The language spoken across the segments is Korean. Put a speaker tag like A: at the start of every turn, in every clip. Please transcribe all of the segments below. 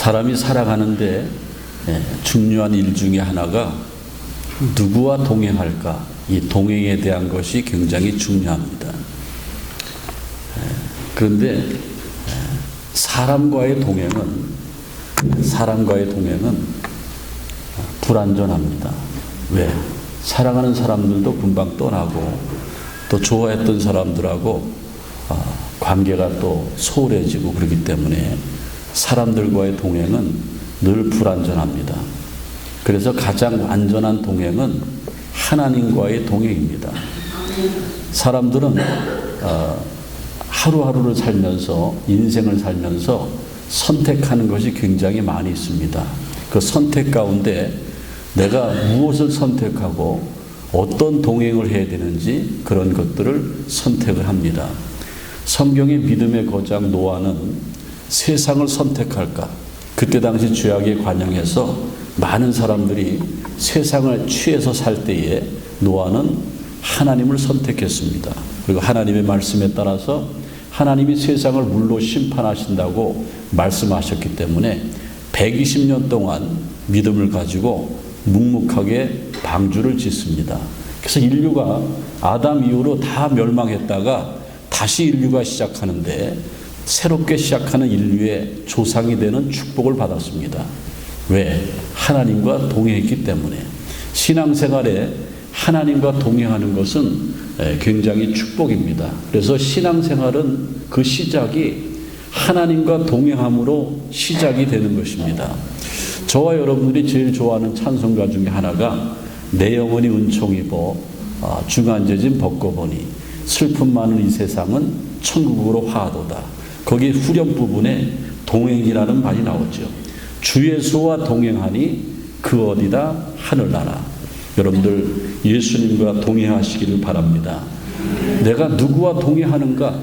A: 사람이 살아가는데 중요한 일 중에 하나가 누구와 동행할까? 이 동행에 대한 것이 굉장히 중요합니다. 그런데 사람과의 동행은 불안전합니다. 왜? 사랑하는 사람들도 금방 떠나고 또 좋아했던 사람들하고 관계가 또 소홀해지고 그렇기 때문에 사람들과의 동행은 늘 불안전합니다. 그래서 가장 안전한 동행은 하나님과의 동행입니다. 사람들은 하루하루를 살면서 인생을 살면서 선택하는 것이 굉장히 많이 있습니다. 그 선택 가운데 내가 무엇을 선택하고 어떤 동행을 해야 되는지 그런 것들을 선택을 합니다. 성경의 믿음의 거장 노아는 세상을 선택할까? 그때 당시 죄악에 관영해서 많은 사람들이 세상을 취해서 살 때에 노아는 하나님을 선택했습니다. 그리고 하나님의 말씀에 따라서 하나님이 세상을 물로 심판하신다고 말씀하셨기 때문에 120년 동안 믿음을 가지고 묵묵하게 방주를 짓습니다. 그래서 인류가 아담 이후로 다 멸망했다가 다시 인류가 시작하는데 새롭게 시작하는 인류의 조상이 되는 축복을 받았습니다. 왜? 하나님과 동행했기 때문에. 신앙생활에 하나님과 동행하는 것은 굉장히 축복입니다. 그래서 신앙생활은 그 시작이 하나님과 동행함으로 시작이 되는 것입니다. 저와 여러분들이 제일 좋아하는 찬송가 중에 하나가 내 영혼이 은총 입어 중한죄진 벗고보니 슬픔 많은 이 세상은 천국으로 화하도다. 거기 후렴 부분에 동행이라는 말이 나오죠. 주 예수와 동행하니 그 어디다 하늘나라. 여러분들 예수님과 동행하시기를 바랍니다. 내가 누구와 동행하는가?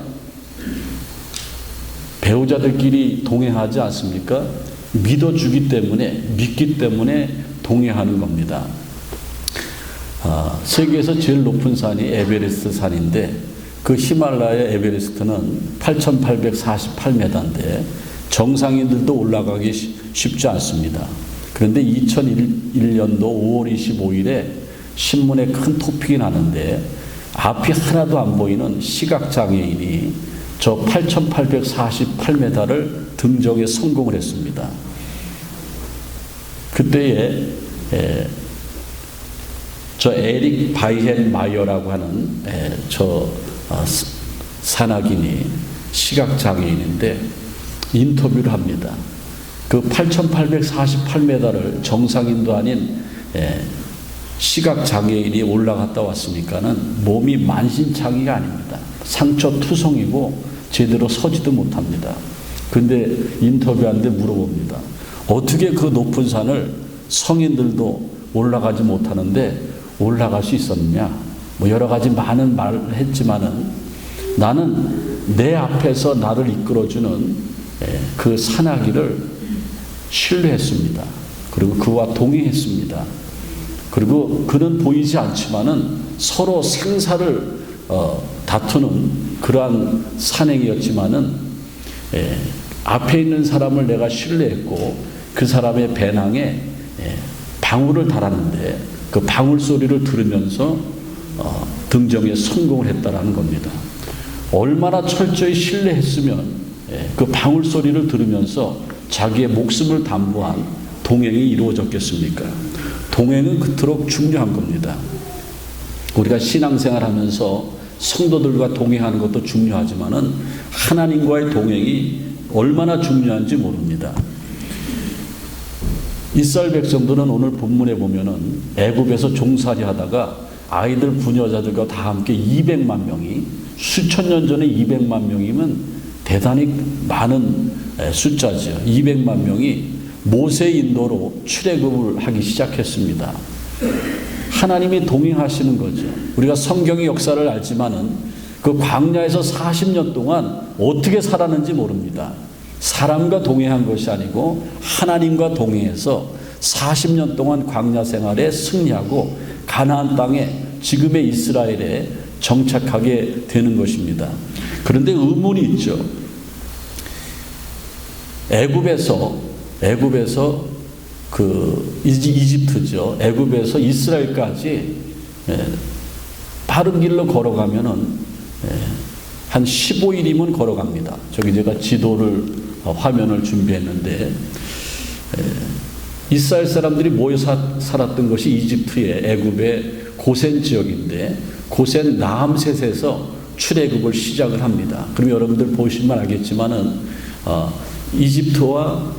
A: 배우자들끼리 동행하지 않습니까? 믿어주기 때문에, 믿기 때문에 동행하는 겁니다. 세계에서 제일 높은 산이 에베레스트 산인데 그 히말라야 에베레스트는 8,848m인데 정상인들도 올라가기 쉽지 않습니다. 그런데 2001년도 5월 25일에 신문에 큰 토픽이 나는데 앞이 하나도 안 보이는 시각장애인이 저 8,848m를 등정에 성공을 했습니다. 그때에 저 에릭 바이헨 마이어라고 하는 산악인이 시각장애인인데 인터뷰를 합니다. 그 8,848m를 정상인도 아닌 시각장애인이 올라갔다 왔으니까는 몸이 만신창이가 아닙니다. 상처투성이고 제대로 서지도 못합니다. 근데 인터뷰하는데 물어봅니다. 어떻게 그 높은 산을 성인들도 올라가지 못하는데 올라갈 수 있었느냐? 뭐 여러 가지 많은 말을 했지만은 나는 내 앞에서 나를 이끌어주는 그 산악인을 신뢰했습니다. 그리고 그와 동행했습니다. 그리고 그는 보이지 않지만은 서로 생사를 다투는 그러한 산행이었지만은 앞에 있는 사람을 내가 신뢰했고 그 사람의 배낭에 방울을 달았는데 그 방울 소리를 들으면서 등정에 성공을 했다라는 겁니다. 얼마나 철저히 신뢰했으면 그 방울 소리를 들으면서 자기의 목숨을 담보한 동행이 이루어졌겠습니까? 동행은 그토록 중요한 겁니다. 우리가 신앙생활하면서 성도들과 동행하는 것도 중요하지만은 하나님과의 동행이 얼마나 중요한지 모릅니다. 이스라엘 백성들은 오늘 본문에 보면은 애굽에서 종살이 하다가 아이들 부녀자들과 다 함께 200만 명이 수천 년 전에 200만 명이면 대단히 많은 숫자죠. 200만 명이 모세 인도로 출애굽을 하기 시작했습니다. 하나님이 동행하시는 거죠. 우리가 성경의 역사를 알지만은 그 광야에서 40년 동안 어떻게 살았는지 모릅니다. 사람과 동행한 것이 아니고 하나님과 동행해서 40년 동안 광야 생활에 승리하고 가나안 땅에 지금의 이스라엘에 정착하게 되는 것입니다. 그런데 의문이 있죠. 애굽에서 애굽에서 이집트죠. 애굽에서 이스라엘까지 바른 길로 걸어가면은 한 15일이면 걸어갑니다. 저기 제가 지도를 화면을 준비했는데 이스라엘 사람들이 모여 살았던 것이 이집트의 애굽의 고센 지역인데 고센 나암셋에서 출애굽을 시작을 합니다. 그럼 여러분들 보시면 알겠지만은 이집트와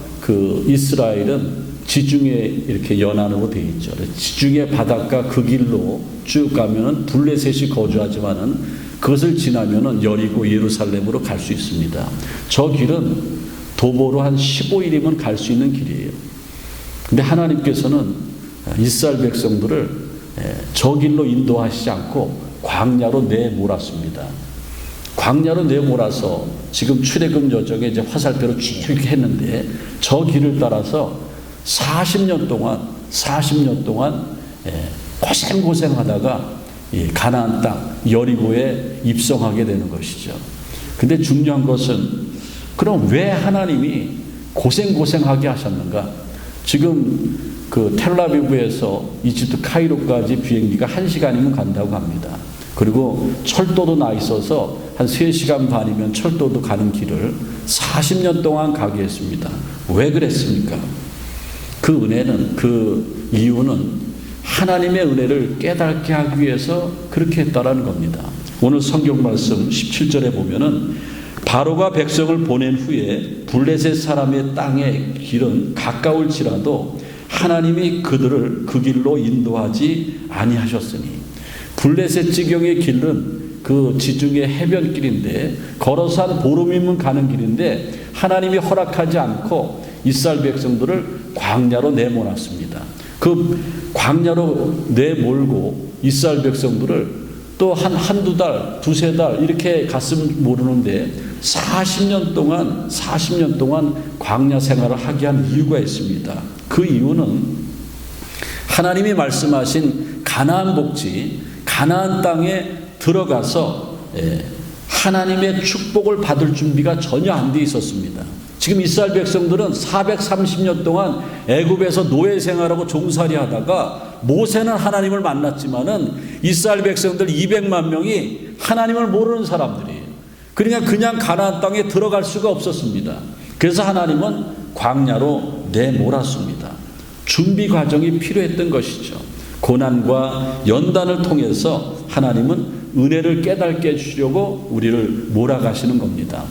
A: 이스라엘은 지중해 이렇게 연안으로 되어 있죠. 지중해 바닷가 그 길로 쭉 가면은 블레셋이 거주하지만은 그것을 지나면은 여리고 예루살렘으로 갈 수 있습니다. 저 길은 도보로 한 15일이면 갈 수 있는 길이에요. 근데 하나님께서는 이스라엘 백성들을 저 길로 인도하시지 않고 광야로 내몰았습니다. 광야로 내몰아서 지금 출애굽 여정에 이제 화살표로 쭉 했는데 저 길을 따라서 40년 동안 고생하다가 가나안 땅 여리고에 입성하게 되는 것이죠. 근데 중요한 것은 그럼 왜 하나님이 고생하게 하셨는가? 지금 텔라비브에서 이집트 카이로까지 비행기가 1시간이면 간다고 합니다. 그리고 철도도 나 있어서 한 3시간 반이면 철도도 가는 길을 40년 동안 가게 했습니다. 왜 그랬습니까? 그 은혜는, 그 이유는 하나님의 은혜를 깨닫게 하기 위해서 그렇게 했다라는 겁니다. 오늘 성경 말씀 17절에 보면은 바로가 백성을 보낸 후에 블레셋 사람의 땅의 길은 가까울지라도 하나님이 그들을 그 길로 인도하지 아니하셨으니, 블레셋 지경의 길은 그 지중해 해변길인데 걸어서 한 보름이면 가는 길인데 하나님이 허락하지 않고 이스라엘 백성들을 광야로 내몰았습니다. 그 광야로 내몰고 이스라엘 백성들을 또 한두 달, 두세 달 이렇게 갔으면 모르는데 40년 동안 광야 생활을 하게 한 이유가 있습니다. 그 이유는 하나님이 말씀하신 가나안 복지, 가나안 땅에 들어가서 하나님의 축복을 받을 준비가 전혀 안 돼 있었습니다. 지금 이스라엘 백성들은 430년 동안 애굽에서 노예 생활하고 종살이 하다가 모세는 하나님을 만났지만은 이스라엘 백성들 200만 명이 하나님을 모르는 사람들이에요. 그러니까 그냥 가나안 땅에 들어갈 수가 없었습니다. 그래서 하나님은 광야로 내몰았습니다. 준비 과정이 필요했던 것이죠. 고난과 연단을 통해서 하나님은 은혜를 깨닫게 해주시려고 우리를 몰아가시는 겁니다.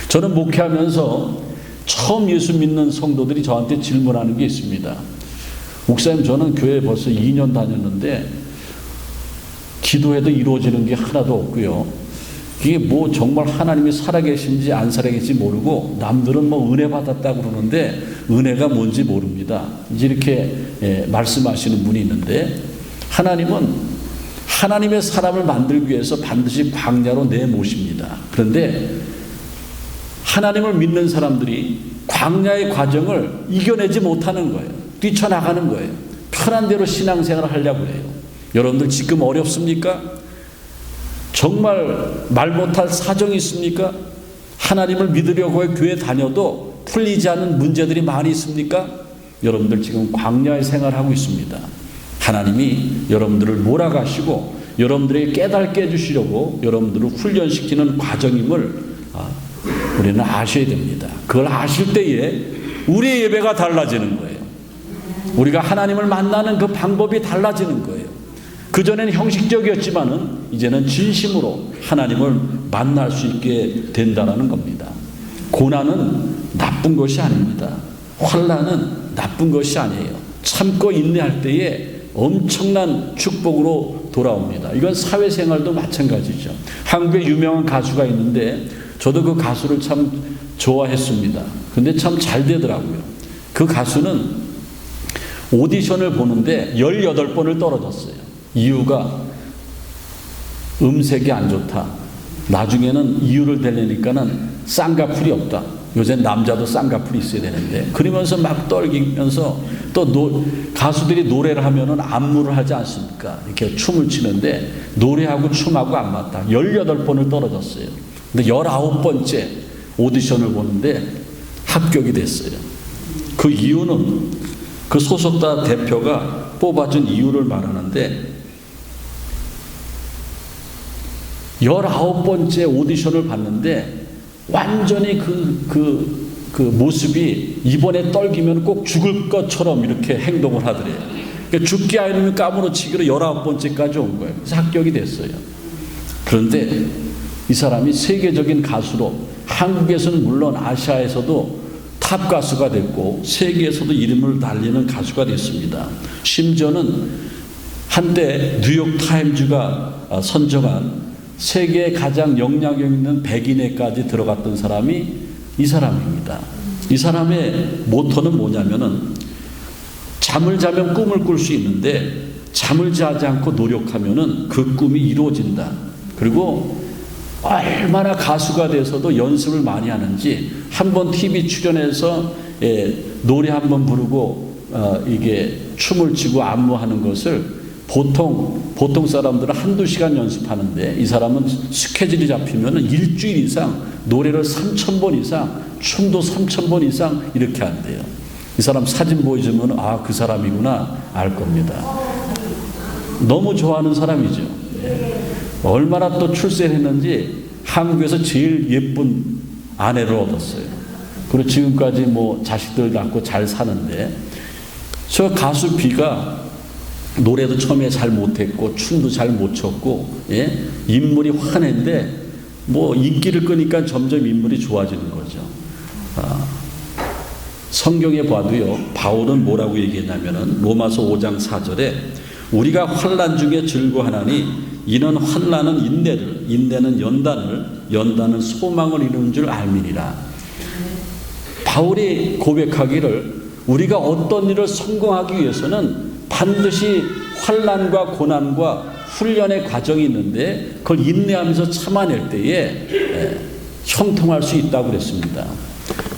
A: 저는 목회하면서 처음 예수 믿는 성도들이 저한테 질문하는 게 있습니다. 목사님, 저는 교회 벌써 2년 다녔는데 기도해도 이루어지는 게 하나도 없고요. 이게 뭐 정말 하나님이 살아계신지 안 살아계신지 모르고 남들은 뭐 은혜 받았다고 그러는데 은혜가 뭔지 모릅니다. 이제 이렇게 말씀하시는 분이 있는데, 하나님은 하나님의 사람을 만들기 위해서 반드시 광야로 내모십니다. 그런데 하나님을 믿는 사람들이 광야의 과정을 이겨내지 못하는 거예요. 뛰쳐나가는 거예요. 편한 대로 신앙생활을 하려고 해요. 여러분들 지금 어렵습니까? 정말 말 못할 사정이 있습니까? 하나님을 믿으려고 교회 다녀도 풀리지 않는 문제들이 많이 있습니까? 여러분들 지금 광야의 생활하고 있습니다. 하나님이 여러분들을 몰아가시고 여러분들에게 깨닫게 해주시려고 여러분들을 훈련시키는 과정임을 우리는 아셔야 됩니다. 그걸 아실 때에 우리의 예배가 달라지는 거예요. 우리가 하나님을 만나는 그 방법이 달라지는 거예요. 그전에는 형식적이었지만은 이제는 진심으로 하나님을 만날 수 있게 된다는 겁니다. 고난은 나쁜 것이 아닙니다. 환난은 나쁜 것이 아니에요. 참고 인내할 때에 엄청난 축복으로 돌아옵니다. 이건 사회생활도 마찬가지죠. 한국에 유명한 가수가 있는데 저도 그 가수를 참 좋아했습니다. 근데 참 잘 되더라고요. 그 가수는 오디션을 보는데 18번을 떨어졌어요. 이유가 음색이 안 좋다. 나중에는 이유를 대려니까는 쌍꺼풀이 없다. 요새 남자도 쌍꺼풀이 있어야 되는데, 그러면서 막 떨기면서 또 가수들이 노래를 하면은 안무를 하지 않습니까? 이렇게 춤을 추는데 노래하고 춤하고 안 맞다. 18번을 떨어졌어요. 근데 19번째 오디션을 보는데 합격이 됐어요. 그 이유는 그 소속사 대표가 뽑아준 이유를 말하는데 19번째 오디션을 봤는데 완전히 그 모습이 이번에 떨기면 꼭 죽을 것처럼 이렇게 행동을 하더래요. 그러니까 죽기 아니면 까무러치기로 19번째까지 온 거예요. 그래서 합격이 됐어요. 그런데 이 사람이 세계적인 가수로 한국에서는 물론 아시아에서도 탑 가수가 됐고 세계에서도 이름을 날리는 가수가 됐습니다. 심지어는 한때 뉴욕 타임즈가 선정한 세계에 가장 영향력 있는 100인에까지 들어갔던 사람이 이 사람입니다. 이 사람의 모토는 뭐냐면은 잠을 자면 꿈을 꿀 수 있는데 잠을 자지 않고 노력하면은 그 꿈이 이루어진다. 그리고 얼마나 가수가 돼서도 연습을 많이 하는지 한번 TV 출연해서 노래 한번 부르고 이게 춤을 추고 안무하는 것을 보통 사람들은 한두 시간 연습하는데 이 사람은 스케줄이 잡히면 일주일 이상 노래를 3,000번 이상 춤도 3,000번 이상 이렇게 한대요. 이 사람 사진 보여주면 아, 그 사람이구나 알 겁니다. 너무 좋아하는 사람이죠. 얼마나 또 출세를 했는지 한국에서 제일 예쁜 아내를 얻었어요. 그리고 지금까지 뭐 자식들 낳고 잘 사는데 저 가수 B가 노래도 처음에 잘 못했고 춤도 잘 못 췄고 인물이 화낸데 뭐 인기를 끄니까 점점 인물이 좋아지는 거죠. 성경에 봐도요, 바울은 뭐라고 얘기했냐면은 로마서 5장 4절에 우리가 환난 중에 즐거워하나니 이는 환난은 인내를, 인내는 연단을, 연단은 소망을 이루는 줄 알미니라. 바울이 고백하기를 우리가 어떤 일을 성공하기 위해서는 반드시 환난과 고난과 훈련의 과정이 있는데 그걸 인내하면서 참아낼 때에 형통할 수 있다고 그랬습니다.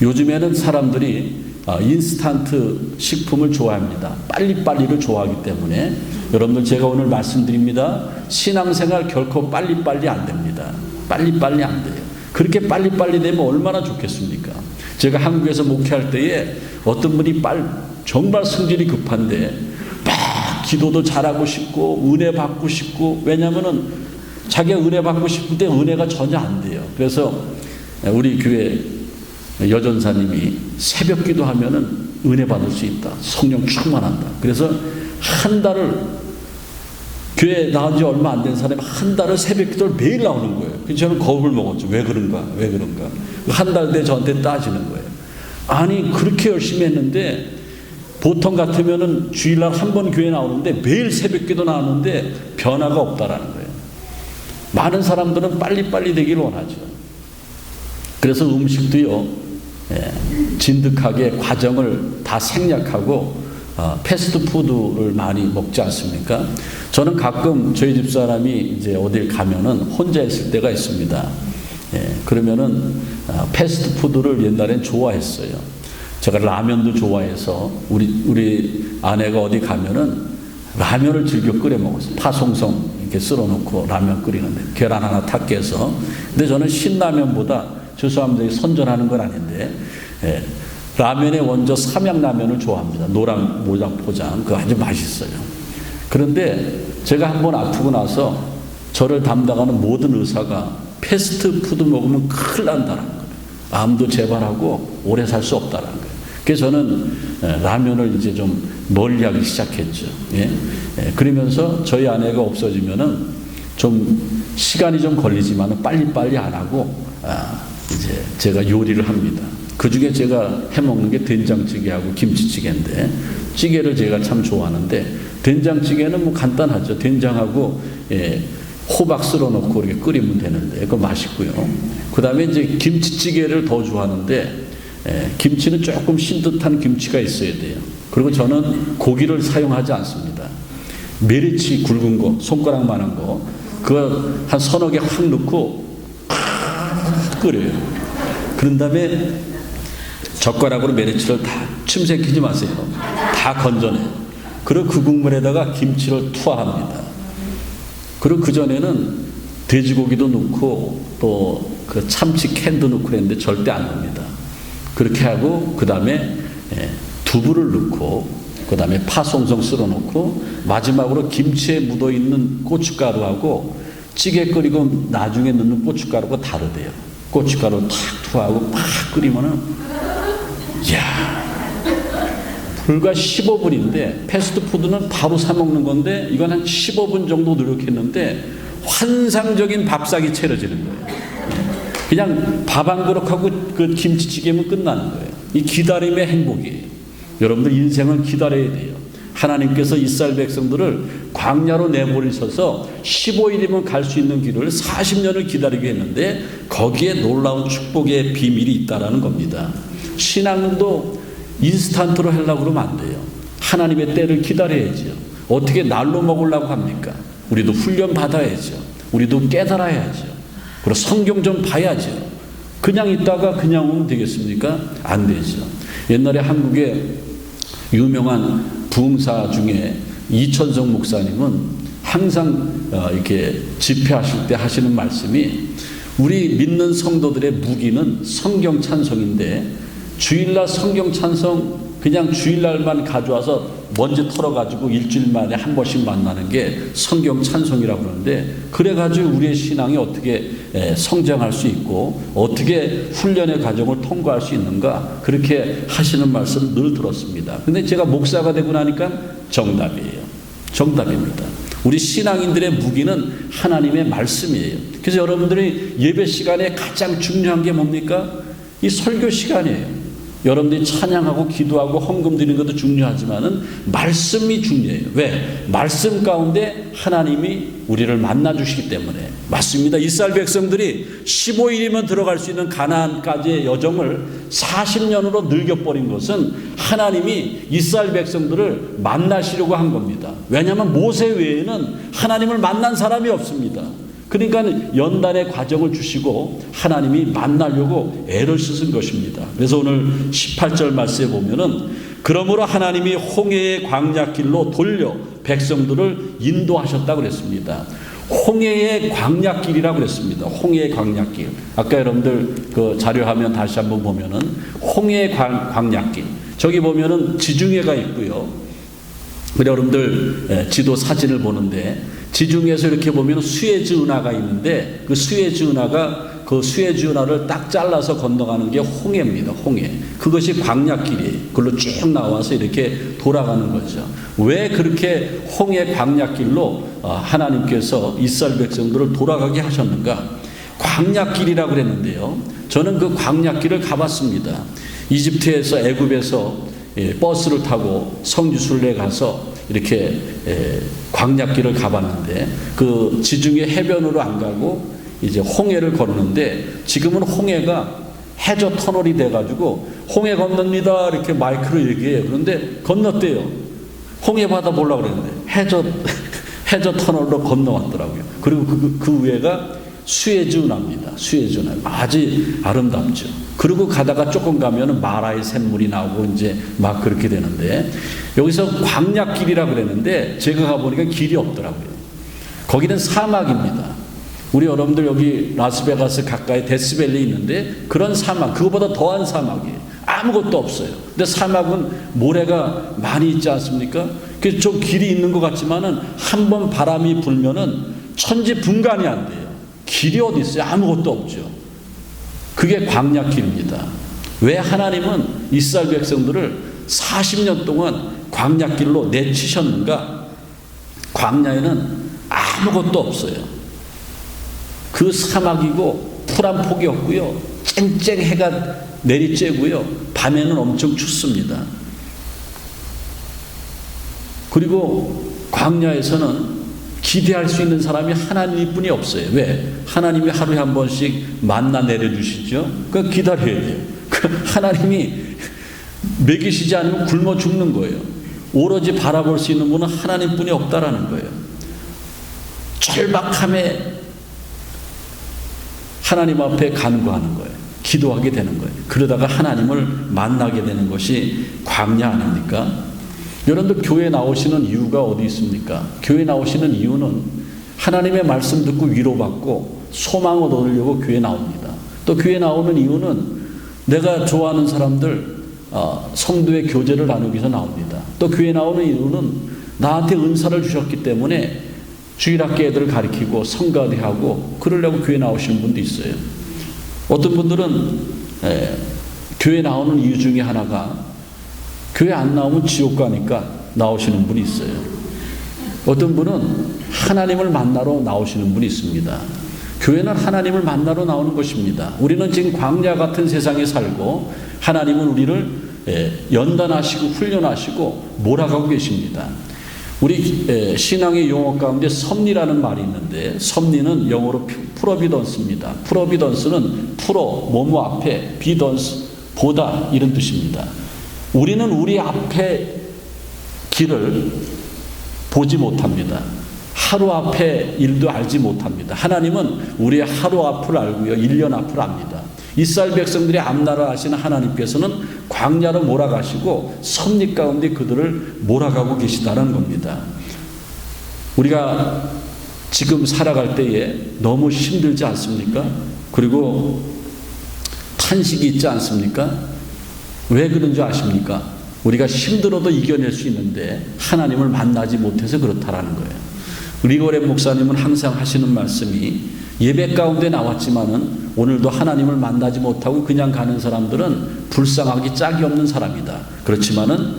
A: 요즘에는 사람들이 인스턴트 식품을 좋아합니다. 빨리빨리를 좋아하기 때문에 여러분들 제가 오늘 말씀드립니다. 신앙생활 결코 빨리빨리 안 됩니다. 빨리빨리 안 돼요. 그렇게 빨리빨리 되면 얼마나 좋겠습니까? 제가 한국에서 목회할 때에 어떤 분이 정말 성질이 급한데 막 기도도 잘하고 싶고 은혜 받고 싶고 왜냐하면은 자기가 은혜 받고 싶을 때 은혜가 전혀 안 돼요. 그래서 우리 교회 여전사님이 새벽 기도하면은 은혜 받을 수 있다. 성령 충만한다. 그래서 한 달을 교회 나온 지 얼마 안 된 사람이 한 달을 새벽 기도를 매일 나오는 거예요. 그래서 저는 겁을 먹었죠. 왜 그런가? 한 달 돼 저한테 따지는 거예요. 아니 그렇게 열심히 했는데 보통 같으면은 주일날 한 번 교회 나오는데 매일 새벽 기도 나오는데 변화가 없다라는 거예요. 많은 사람들은 빨리빨리 되기를 원하죠. 그래서 음식도요, 진득하게 과정을 다 생략하고 패스트푸드를 많이 먹지 않습니까? 저는 가끔 저희 집사람이 이제 어딜 가면은 혼자 있을 때가 있습니다. 그러면은 패스트푸드를 옛날엔 좋아했어요. 제가 라면도 좋아해서 우리 아내가 어디 가면은 라면을 즐겨 끓여 먹었어요. 파송송 이렇게 썰어놓고 라면 끓이는데 계란 하나 탁 깨서. 근데 저는 신라면보다 죄송합니다. 선전하는 건 아닌데 라면의 원조 삼양라면을 좋아합니다. 노랑 모장 포장 그거 아주 맛있어요. 그런데 제가 한번 아프고 나서 저를 담당하는 모든 의사가 패스트푸드 먹으면 큰일 난다는 거예요. 암도 재발하고 오래 살 수 없다는 거예요. 그래서 저는 라면을 이제 좀 멀리하기 시작했죠. 그러면서 저희 아내가 없어지면은 좀 시간이 좀 걸리지만은 빨리빨리 안 하고 이제 제가 요리를 합니다. 그 중에 제가 해먹는 게 된장찌개하고 김치찌개인데 찌개를 제가 참 좋아하는데 된장찌개는 뭐 간단하죠. 된장하고 호박 썰어놓고 이렇게 끓이면 되는데 그거 맛있고요. 그 다음에 이제 김치찌개를 더 좋아하는데 김치는 조금 신 듯한 김치가 있어야 돼요. 그리고 저는 고기를 사용하지 않습니다. 메리치 굵은 거, 손가락만한 거 그거 한 서너 개 확 넣고 끓여요. 그런 다음에 젓가락으로 메리치를 다 침샘키지 마세요. 다 건져내요. 그리고 그 국물에다가 김치를 투하합니다. 그리고 그 전에는 돼지고기도 넣고 또 그 참치 캔도 넣고 했는데 절대 안 넣습니다. 그렇게 하고 그 다음에 두부를 넣고 그다음에 파 송송 썰어 놓고 마지막으로 김치에 묻어 있는 고춧가루하고 찌개 끓이고 나중에 넣는 고춧가루가 다르대요. 고춧가루 탁 투하고 팍 끓이면은 이야, 불과 15분인데 패스트푸드는 바로 사 먹는 건데 이건 한 15분 정도 노력했는데 환상적인 밥상이 차려지는 거예요. 그냥 밥 한 그릇하고 그 김치찌개면 끝나는 거예요. 이 기다림의 행복이에요. 여러분들 인생을 기다려야 돼요. 하나님께서 이스라엘 백성들을 광야로 내버리셔서 15일이면 갈 수 있는 길을 40년을 기다리게 했는데 거기에 놀라운 축복의 비밀이 있다라는 겁니다. 신앙도 인스턴트로 하려고 그러면 안 돼요. 하나님의 때를 기다려야죠. 어떻게 날로 먹으려고 합니까? 우리도 훈련 받아야죠. 우리도 깨달아야죠. 그리고 성경 좀 봐야죠. 그냥 있다가 그냥 오면 되겠습니까? 안 되죠. 옛날에 한국에 유명한 부흥사 중에 이천성 목사님은 항상 이렇게 집회하실 때 하시는 말씀이 우리 믿는 성도들의 무기는 성경 찬송인데 주일날 성경 찬송 그냥 주일날만 가져와서 먼지 털어가지고 일주일 만에 한 번씩 만나는 게 성경 찬송이라고 그러는데 그래가지고 우리의 신앙이 어떻게 성장할 수 있고 어떻게 훈련의 과정을 통과할 수 있는가 그렇게 하시는 말씀 늘 들었습니다. 근데 제가 목사가 되고 나니까 정답이에요. 정답입니다. 우리 신앙인들의 무기는 하나님의 말씀이에요. 그래서 여러분들이 예배 시간에 가장 중요한 게 뭡니까? 이 설교 시간이에요. 여러분들이 찬양하고 기도하고 헌금 드리는 것도 중요하지만은 말씀이 중요해요. 왜? 말씀 가운데 하나님이 우리를 만나 주시기 때문에. 맞습니다. 이스라엘 백성들이 15일이면 들어갈 수 있는 가나안까지의 여정을 40년으로 늙어버린 것은 하나님이 이스라엘 백성들을 만나시려고 한 겁니다. 왜냐하면 모세 외에는 하나님을 만난 사람이 없습니다. 그러니까 연단의 과정을 주시고 하나님이 만나려고 애를 쓰신 것입니다. 그래서 오늘 18절 말씀에 보면은 그러므로 하나님이 홍해의 광야길로 돌려 백성들을 인도하셨다고 그랬습니다. 홍해의 광야길이라고 그랬습니다. 홍해의 광야길. 아까 여러분들 그 자료화면 다시 한번 보면은 홍해의 광야길. 저기 보면은 지중해가 있고요. 우리 여러분들 지도 사진을 보는데 지중해에서 이렇게 보면 수에즈 운하가 있는데 그 수에즈 운하가 그 수에즈 운하를 딱 잘라서 건너가는 게 홍해입니다. 홍해. 그것이 광야길이에요. 그걸로 쭉 나와서 이렇게 돌아가는 거죠. 왜 그렇게 홍해 광야길로 하나님께서 이스라엘 백성들을 돌아가게 하셨는가? 광야길이라고 그랬는데요. 저는 그 광야길을 가봤습니다. 이집트에서 애굽에서 버스를 타고 성지순례 가서 이렇게 광야길을 가봤는데 그 지중해 해변으로 안 가고 이제 홍해를 걸었는데 지금은 홍해가 해저 터널이 돼가지고 홍해 건넙니다 이렇게 마이크로 얘기해요. 그런데 건넜대요. 홍해 바다 보려고 그랬는데 해저 터널로 건너왔더라고요. 그리고 그 위에가 수에즈 운하입니다. 수에즈 운하 아주 아름답죠. 그리고 가다가 조금 가면은 마라의 샘물이 나오고 이제 막 그렇게 되는데 여기서 광야길이라고 그랬는데 제가 가보니까 길이 없더라고요. 거기는 사막입니다. 우리 여러분들 여기 라스베가스 가까이 데스밸리 있는데 그런 사막, 그거보다 더한 사막이에요. 아무것도 없어요. 근데 사막은 모래가 많이 있지 않습니까? 그래서 좀 길이 있는 것 같지만은 한번 바람이 불면은 천지분간이 안 돼요. 길이 어디 있어요? 아무것도 없죠. 그게 광야길입니다. 왜 하나님은 이스라엘 백성들을 40년 동안 광야길로 내치셨는가? 광야에는 아무것도 없어요. 그 사막이고 풀 한 폭이 없고요. 쨍쨍 해가 내리쬐고요. 밤에는 엄청 춥습니다. 그리고 광야에서는 기대할 수 있는 사람이 하나님뿐이 없어요. 왜? 하나님이 하루에 한 번씩 만나 내려주시죠. 그러니까 기다려야 돼요. 하나님이 먹이시지 않으면 굶어 죽는 거예요. 오로지 바라볼 수 있는 분은 하나님뿐이 없다라는 거예요. 절박함에 하나님 앞에 간구하는 거예요. 기도하게 되는 거예요. 그러다가 하나님을 만나게 되는 것이 광야 아닙니까? 여러분들 교회 나오시는 이유가 어디 있습니까? 교회 나오시는 이유는 하나님의 말씀 듣고 위로받고 소망을 얻으려고 교회 나옵니다. 또 교회 나오는 이유는 내가 좋아하는 사람들 성도의 교제를 나누기 위해서 나옵니다. 또 교회 나오는 이유는 나한테 은사를 주셨기 때문에 주일학교 애들을 가르치고 성가대하고 그러려고 교회 나오시는 분도 있어요. 어떤 분들은 교회 나오는 이유 중에 하나가 교회 안 나오면 지옥 가니까 나오시는 분이 있어요. 어떤 분은 하나님을 만나러 나오시는 분이 있습니다. 교회는 하나님을 만나러 나오는 것입니다. 우리는 지금 광야 같은 세상에 살고 하나님은 우리를 연단하시고 훈련하시고 몰아가고 계십니다. 우리 신앙의 용어 가운데 섭리라는 말이 있는데 섭리는 영어로 프로비던스입니다. 프로비던스는 프로, 뭐뭐 앞에, 비던스, 보다 이런 뜻입니다. 우리는 우리 앞에 길을 보지 못합니다. 하루 앞에 일도 알지 못합니다. 하나님은 우리의 하루 앞을 알고요. 1년 앞을 압니다. 이스라엘 백성들의 앞날을 아시는 하나님께서는 광야로 몰아가시고 섭리 가운데 그들을 몰아가고 계시다는 겁니다. 우리가 지금 살아갈 때에 너무 힘들지 않습니까? 그리고 탄식이 있지 않습니까? 왜 그런 줄 아십니까? 우리가 힘들어도 이겨낼 수 있는데 하나님을 만나지 못해서 그렇다라는 거예요. 리고레 목사님은 항상 하시는 말씀이 예배 가운데 나왔지만은 오늘도 하나님을 만나지 못하고 그냥 가는 사람들은 불쌍하기 짝이 없는 사람이다. 그렇지만은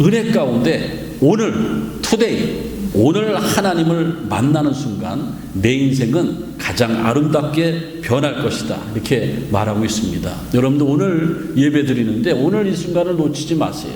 A: 은혜 가운데 오늘 투데이 오늘 하나님을 만나는 순간 내 인생은 가장 아름답게 변할 것이다. 이렇게 말하고 있습니다. 여러분도 오늘 예배 드리는데 오늘 이 순간을 놓치지 마세요.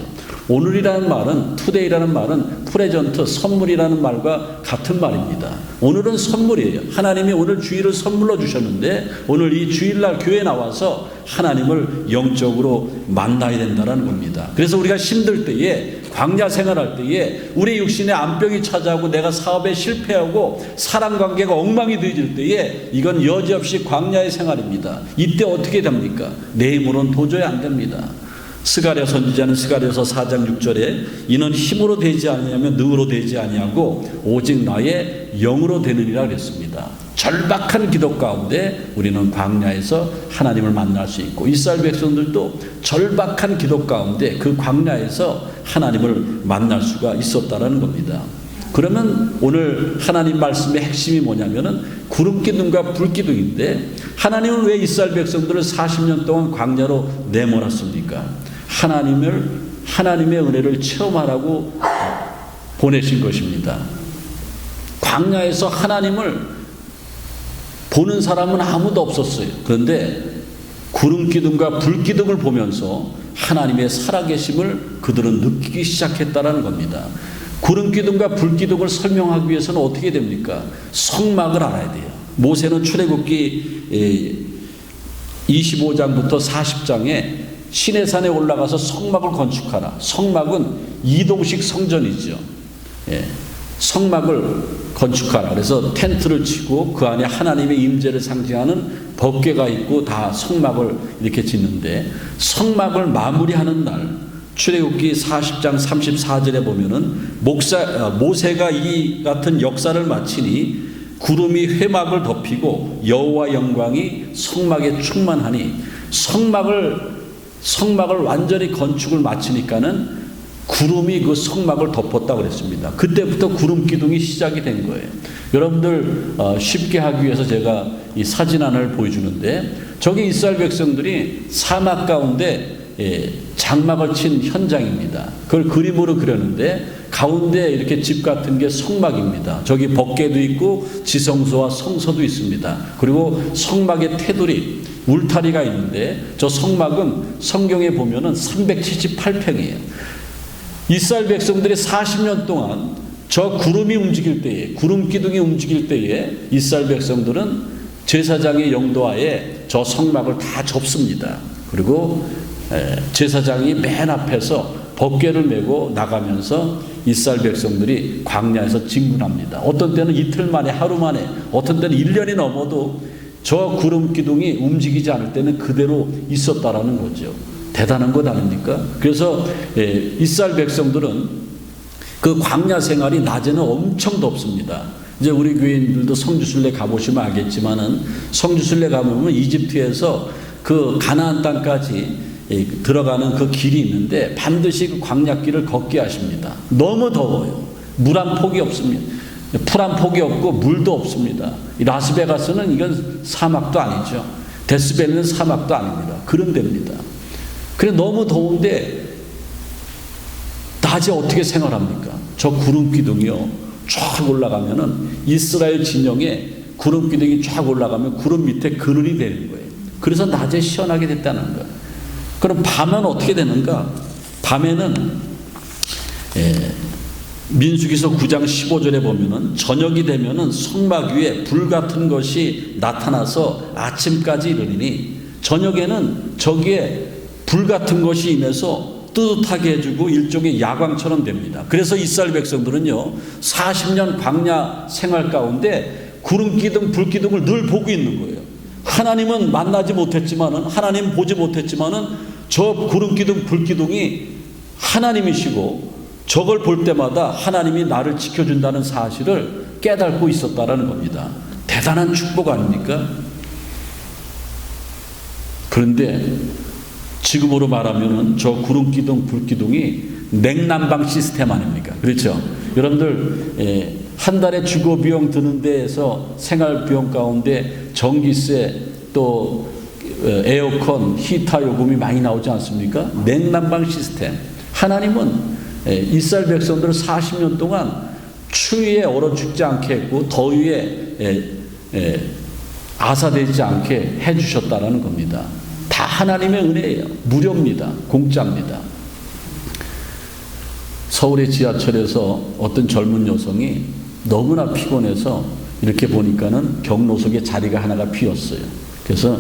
A: 오늘이라는 말은 투데이라는 말은 프레젠트 선물이라는 말과 같은 말입니다. 오늘은 선물이에요. 하나님이 오늘 주일을 선물로 주셨는데 오늘 이 주일날 교회에 나와서 하나님을 영적으로 만나야 된다는 겁니다. 그래서 우리가 힘들 때에 광야 생활할 때에 우리 육신의 암병이 찾아오고 내가 사업에 실패하고 사람관계가 엉망이 되어질 때에 이건 여지없이 광야의 생활입니다. 이때 어떻게 됩니까? 내 힘으로는 도저히 안 됩니다. 스가랴 선지자는 스가랴서 4장 6절에 이는 힘으로 되지 아니하며 능으로 되지 아니하고 오직 나의 영으로 되느니라 그랬습니다. 절박한 기도 가운데 우리는 광야에서 하나님을 만날 수 있고 이스라엘 백성들도 절박한 기도 가운데 그 광야에서 하나님을 만날 수가 있었다는 겁니다. 그러면 오늘 하나님 말씀의 핵심이 뭐냐면은 구름기둥과 불기둥인데 하나님은 왜 이스라엘 백성들을 40년 동안 광야로 내몰았습니까? 하나님의 은혜를 체험하라고 보내신 것입니다. 광야에서 하나님을 보는 사람은 아무도 없었어요. 그런데 구름기둥과 불기둥을 보면서 하나님의 살아계심을 그들은 느끼기 시작했다는 겁니다. 구름기둥과 불기둥을 설명하기 위해서는 어떻게 됩니까? 성막을 알아야 돼요. 모세는 출애굽기 25장부터 40장에 시내산에 올라가서 성막을 건축하라. 성막은 이동식 성전이죠. 성막을 건축하라. 그래서 텐트를 치고 그 안에 하나님의 임재를 상징하는 법궤가 있고 다 성막을 이렇게 짓는데 성막을 마무리하는 날 출애굽기 40장 34절에 보면은 모세가 이 같은 역사를 마치니 구름이 회막을 덮이고 여호와 영광이 성막에 충만하니 성막을 완전히 건축을 마치니까는 구름이 그 성막을 덮었다고 그랬습니다. 그때부터 구름 기둥이 시작이 된 거예요. 여러분들 쉽게 하기 위해서 제가 이 사진 하나를 보여주는데 저기 이스라엘 백성들이 사막 가운데 장막을 친 현장입니다. 그걸 그림으로 그렸는데 가운데 이렇게 집 같은 게 성막입니다. 저기 법궤도 있고 지성소와 성소도 있습니다. 그리고 성막의 테두리 울타리가 있는데 저 성막은 성경에 보면은 378평이에요. 이스라엘 백성들이 40년 동안 저 구름이 움직일 때에 구름 기둥이 움직일 때에 이스라엘 백성들은 제사장의 영도하에 저 성막을 다 접습니다. 그리고 제사장이 맨 앞에서 법궤를 메고 나가면서 이스라엘 백성들이 광야에서 진군합니다. 어떤 때는 이틀 만에 하루 만에 어떤 때는 1년이 넘어도 저 구름 기둥이 움직이지 않을 때는 그대로 있었다라는 거죠. 대단한 것 아닙니까? 그래서 이스라엘 백성들은 그 광야 생활이 낮에는 엄청 덥습니다. 이제 우리 교인들도 성지순례 가보시면 알겠지만은 성지순례 가보면 이집트에서 그 가나안 땅까지 들어가는 그 길이 있는데 반드시 그 광야길을 걷게 하십니다. 너무 더워요. 물 한 폭이 없습니다. 풀 한 폭이 없고 물도 없습니다. 이 라스베가스는 이건 사막도 아니죠. 데스밸리는 사막도 아닙니다. 그런 데입니다. 그래 너무 더운데 낮에 어떻게 생활합니까? 저 구름 기둥이요 쫙 올라가면은 이스라엘 진영에 구름 기둥이 쫙 올라가면 구름 밑에 그늘이 되는 거예요. 그래서 낮에 시원하게 됐다는 거예요. 그럼 밤은 어떻게 되는가? 밤에는 민수기서 9장 15절에 보면은 저녁이 되면은 성막 위에 불 같은 것이 나타나서 아침까지 이르리니 저녁에는 저기에 불 같은 것이 임해서 뜨뜻하게 해주고 일종의 야광처럼 됩니다. 그래서 이스라엘 백성들은요 40년 광야 생활 가운데 구름 기둥 불 기둥을 늘 보고 있는 거예요. 하나님은 만나지 못했지만은 하나님 보지 못했지만은 저 구름 기둥 불 기둥이 하나님이시고 저걸 볼 때마다 하나님이 나를 지켜준다는 사실을 깨닫고 있었다라는 겁니다. 대단한 축복 아닙니까? 그런데 지금으로 말하면은 저 구름 기둥 불 기둥이 냉난방 시스템 아닙니까? 그렇죠? 여러분들 한 달에 주거 비용 드는 데에서 생활 비용 가운데 전기세 또 에어컨 히터 요금이 많이 나오지 않습니까? 냉난방 시스템. 하나님은 이스라엘 백성들을 40년 동안 추위에 얼어 죽지 않게 했고 더위에 아사되지 않게 해주셨다라는 겁니다. 다 하나님의 은혜예요. 무료입니다. 공짜입니다. 서울의 지하철에서 어떤 젊은 여성이 너무나 피곤해서 이렇게 보니까는 경로석에 자리가 하나가 비었어요. 그래서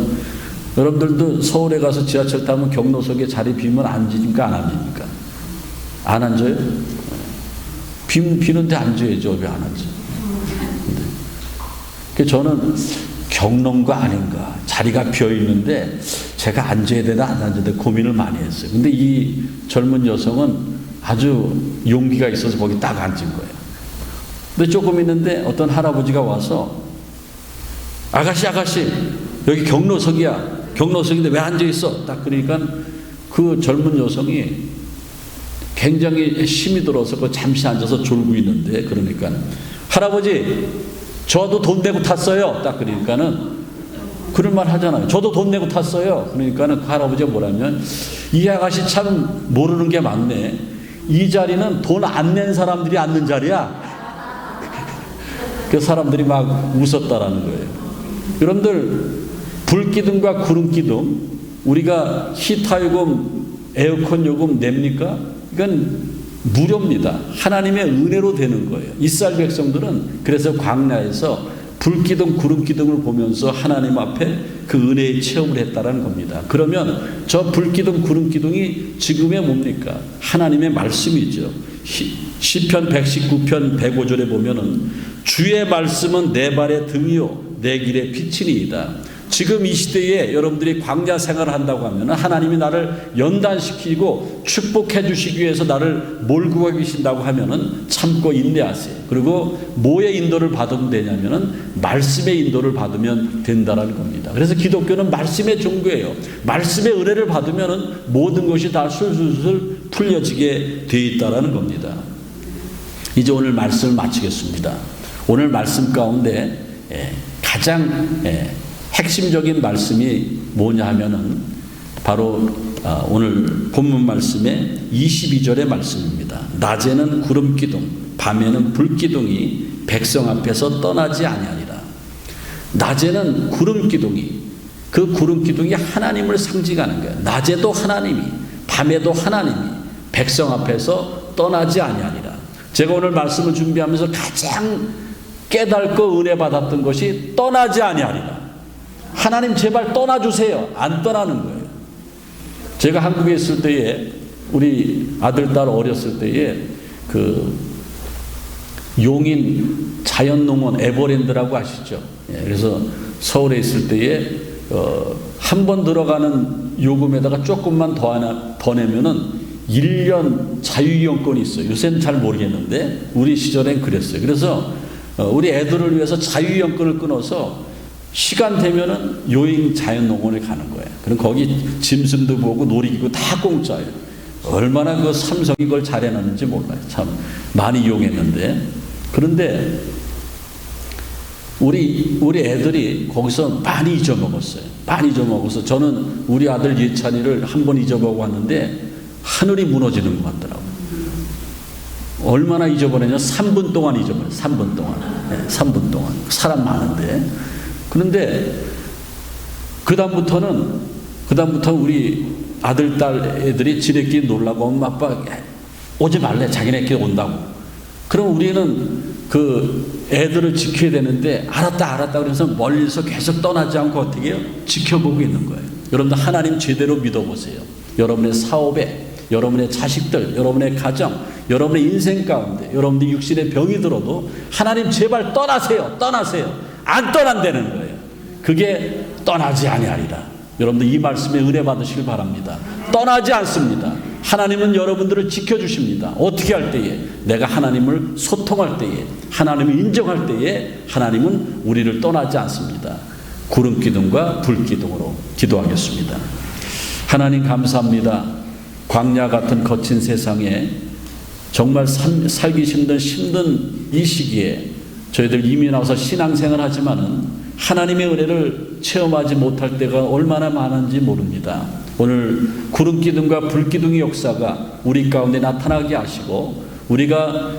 A: 여러분들도 서울에 가서 지하철 타면 경로석에 자리 비면 앉으니까 안 앉으니까? 안 앉아요? 비는데 앉아야죠. 왜 안 앉아? 그래서 저는 경로인가 아닌가 자리가 비어있는데 제가 앉아야 되나 안 앉아야 되나 고민을 많이 했어요. 근데 이 젊은 여성은 아주 용기가 있어서 거기 딱 앉은 거예요. 근데 조금 있는데 어떤 할아버지가 와서 아가씨 여기 경로석이야. 경로석인데 왜 앉아있어? 딱 그러니까 그 젊은 여성이 굉장히 힘이 들어서 그 잠시 앉아서 졸고 있는데 그러니까 할아버지 저도 돈 내고 탔어요. 딱 그러니까는 그런 말 하잖아요. 저도 돈 내고 탔어요. 그러니까는 그 할아버지가 뭐라면 이 아가씨 참 모르는 게 많네. 이 자리는 돈 안 낸 사람들이 앉는 자리야. 그 사람들이 막 웃었다라는 거예요. 여러분들 불기둥과 구름기둥 우리가 히터 요금 에어컨 요금 냅니까? 이건 무료입니다. 하나님의 은혜로 되는 거예요. 이스라엘 백성들은 그래서 광야에서 불기둥 구름기둥을 보면서 하나님 앞에 그 은혜의 체험을 했다라는 겁니다. 그러면 저 불기둥 구름기둥이 지금의 뭡니까? 하나님의 말씀이죠. 시편 119편 105절에 보면은 주의 말씀은 내 발의 등이요 내 길의 빛이니이다. 지금 이 시대에 여러분들이 광야 생활을 한다고 하면 하나님이 나를 연단시키고 축복해 주시기 위해서 나를 몰고 계신다고 하면은 참고 인내하세요. 그리고 뭐의 인도를 받으면 되냐면은 말씀의 인도를 받으면 된다라는 겁니다. 그래서 기독교는 말씀의 종교예요. 말씀의 은혜를 받으면은 모든 것이 다 술술술 풀려지게 되어 있다라는 겁니다. 이제 오늘 말씀을 마치겠습니다. 오늘 말씀 가운데 가장 핵심적인 말씀이 뭐냐 하면은 바로 오늘 본문 말씀의 22절의 말씀입니다. 낮에는 구름기둥 밤에는 불기둥이 백성 앞에서 떠나지 아니하니라. 낮에는 구름기둥이 그 구름기둥이 하나님을 상징하는 거예요. 낮에도 하나님이 밤에도 하나님이 백성 앞에서 떠나지 아니하니라. 제가 오늘 말씀을 준비하면서 가장 깨닫고 은혜 받았던 것이 떠나지 아니하리라. 하나님 제발 떠나주세요. 안 떠나는 거예요. 제가 한국에 있을 때에 우리 아들 딸 어렸을 때에 그 용인 자연농원 에버랜드라고 아시죠? 그래서 서울에 있을 때에 한 번 들어가는 요금에다가 조금만 더 내면은 1년 자유이용권이 있어요. 요새는 잘 모르겠는데 우리 시절엔 그랬어요. 그래서 우리 애들을 위해서 자유이용권을 끊어서 시간 되면은 요인 자연농원에 가는 거예요. 그럼 거기 짐승도 보고 놀이기구 다 공짜예요. 얼마나 그 삼성이 그걸 잘 해놨는지 몰라요. 참 많이 이용했는데. 그런데 우리 애들이 거기서 많이 잊어먹었어요. 많이 잊어먹어서 저는 우리 아들 예찬이를 한 번 잊어먹고 왔는데 하늘이 무너지는 것 같더라고요. 얼마나 잊어버렸냐? 3분 동안 잊어버려요. 3분 동안. 네, 3분 동안. 사람 많은데. 그런데 그다음부터는 우리 아들, 딸 애들이 지네끼리 놀라고 엄마, 아빠 오지 말래. 자기네끼리 온다고. 그럼 우리는 그 애들을 지켜야 되는데 알았다 그래서 멀리서 계속 떠나지 않고 어떻게 해요? 지켜보고 있는 거예요. 여러분들 하나님 제대로 믿어보세요. 여러분의 사업에, 여러분의 자식들, 여러분의 가정, 여러분의 인생 가운데, 여러분들 육신에 병이 들어도 하나님 제발 떠나세요. 안 떠난다는 거예요. 그게 떠나지 아니하리라. 여러분들 이 말씀에 은혜 받으시길 바랍니다. 떠나지 않습니다. 하나님은 여러분들을 지켜주십니다. 어떻게 할 때에? 내가 하나님을 소통할 때에, 하나님을 인정할 때에 하나님은 우리를 떠나지 않습니다. 구름기둥과 불기둥으로 기도하겠습니다. 하나님 감사합니다. 광야 같은 거친 세상에 정말 살기 힘든 이 시기에 저희들 이민 와서 신앙생활 하지만은 하나님의 은혜를 체험하지 못할 때가 얼마나 많은지 모릅니다. 오늘 구름기둥과 불기둥의 역사가 우리 가운데 나타나게 하시고 우리가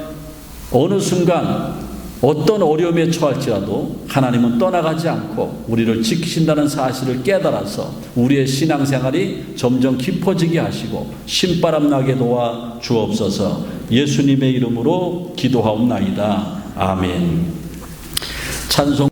A: 어느 순간 어떤 어려움에 처할지라도 하나님은 떠나가지 않고 우리를 지키신다는 사실을 깨달아서 우리의 신앙생활이 점점 깊어지게 하시고 신바람 나게 도와 주옵소서. 예수님의 이름으로 기도하옵나이다. 아멘. 찬송